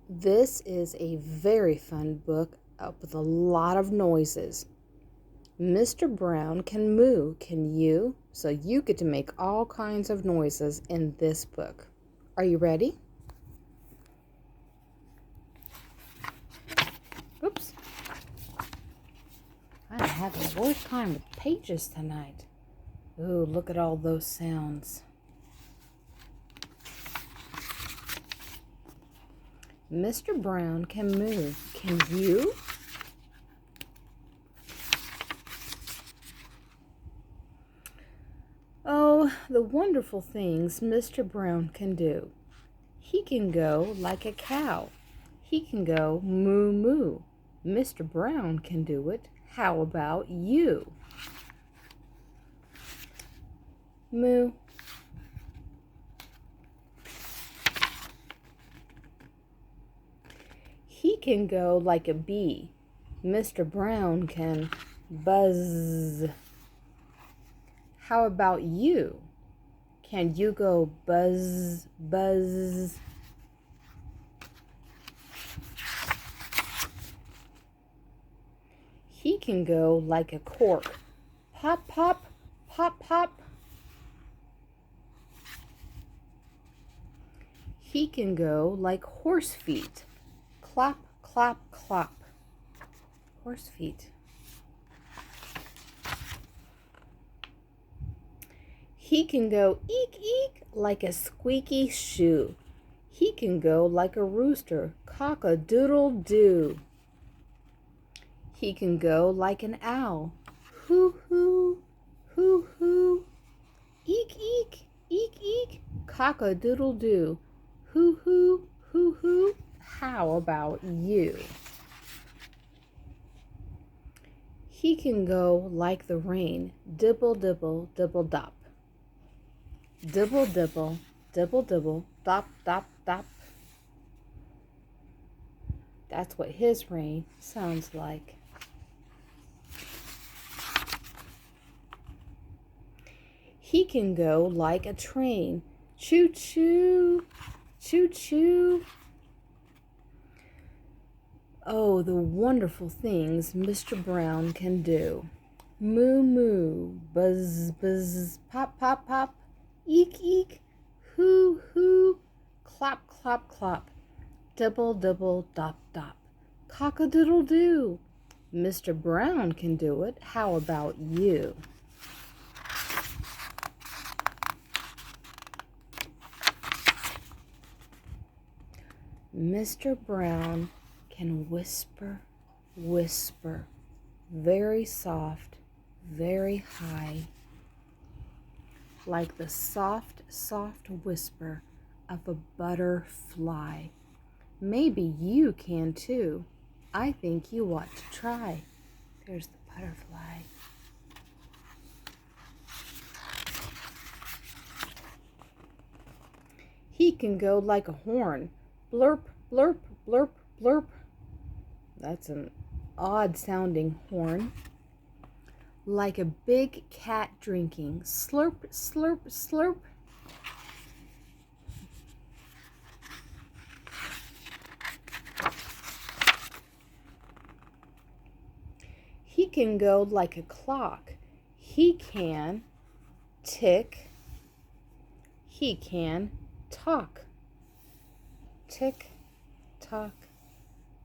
This is a very fun book with a lot of noises. Mr. Brown can moo, can you? So you get to make all kinds of noises in this book. Are you ready? Oops. I'm having a worse time with pages tonight. Ooh, look at all those sounds. Mr. Brown can moo. Can you? Oh, the wonderful things Mr. Brown can do. He can go like a cow. He can go moo moo. Mr. Brown can do it. How about you? Moo. He can go like a bee. Mr. Brown can buzz. How about you? Can you go buzz, buzz? He can go like a cork. Pop, pop, pop, pop. He can go like horse feet. Clop, clop, clop. Horse feet. He can go eek, eek like a squeaky shoe. He can go like a rooster. Cock-a-doodle-doo. He can go like an owl. Hoo, hoo, hoo, hoo. Eek, eek, eek, eek. Cock-a-doodle-doo. Hoo, hoo, hoo, hoo. How about you? He can go like the rain. Dibble, dibble, dibble, dop. Dibble, dibble, dibble, dibble, dop, dop, dop. That's what his rain sounds like. He can go like a train. Choo, choo, choo, choo. Oh, the wonderful things Mr. Brown can do. Moo, moo, buzz, buzz, pop, pop, pop. Eek, eek, hoo, hoo, clop, clop, clop, dibble, dibble, dop, dop, cock-a-doodle-doo. Mr. Brown can do it. How about you? Mr. Brown can whisper, whisper, very soft, very high, like the soft, soft whisper of a butterfly. Maybe you can too. I think you ought to try. There's the butterfly. He can go like a horn. Blurp, blurp, blurp, blurp. That's an odd sounding horn. Like a big cat drinking. Slurp, slurp, slurp. He can go like a clock. He can tick. He can talk. Tick, tock,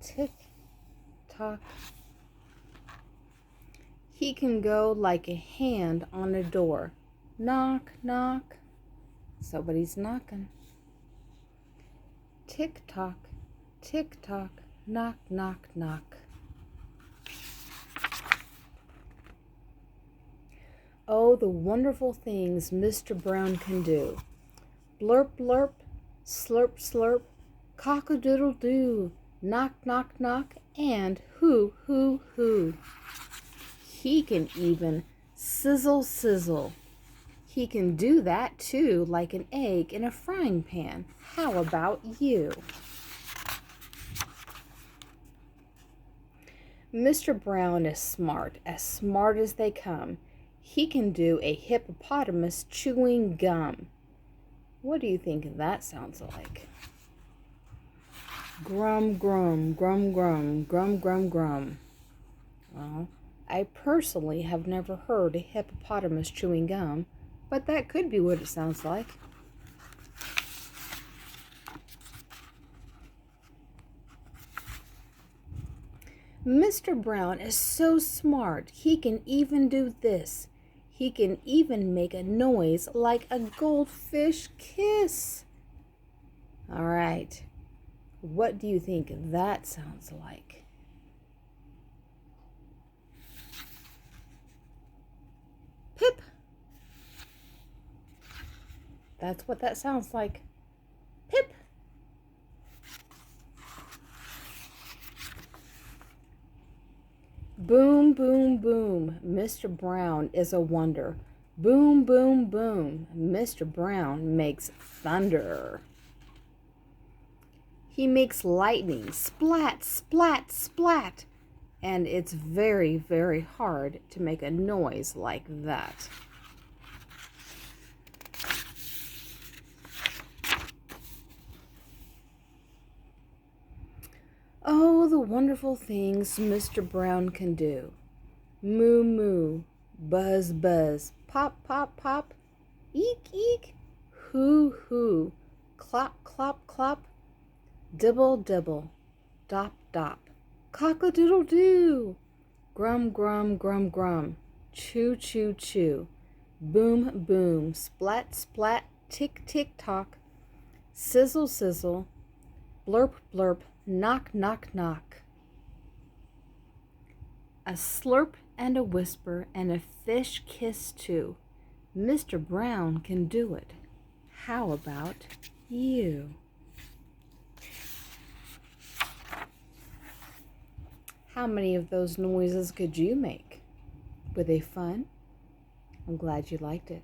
tick, tock. He can go like a hand on a door. Knock, knock. Somebody's knocking. Tick tock, knock, knock, knock. Oh, the wonderful things Mr. Brown can do. Blurp, blurp, slurp, slurp, cock-a-doodle-doo, knock, knock, knock, and hoo, hoo, hoo. He can even sizzle, sizzle. He can do that too, like an egg in a frying pan. How about you? Mr. Brown is smart as they come. He can do a hippopotamus chewing gum. What do you think that sounds like? Grum, grum, grum, grum, grum, grum, grum. Well, I personally have never heard a hippopotamus chewing gum, but that could be what it sounds like. Mr. Brown is so smart, he can even do this. He can even make a noise like a goldfish kiss. All right, what do you think that sounds like? Pip. That's what that sounds like. Pip. Boom, boom, boom. Mr. Brown is a wonder. Boom, boom, boom. Mr. Brown makes thunder. He makes lightning. Splat, splat, splat. And it's very, very hard to make a noise like that. Oh, the wonderful things Mr. Brown can do. Moo, moo, buzz, buzz, pop, pop, pop, eek, eek, hoo, hoo, clop, clop, clop, dibble, dibble, dop, dop, cock-a-doodle-doo, grum, grum, grum, grum, chew, chew, chew, boom, boom, splat, splat, tick, tick, tock, sizzle, sizzle, blurp, blurp, knock, knock, knock. A slurp and a whisper and a fish kiss too. Mr. Brown can do it. How about you? How many of those noises could you make? Were they fun? I'm glad you liked it.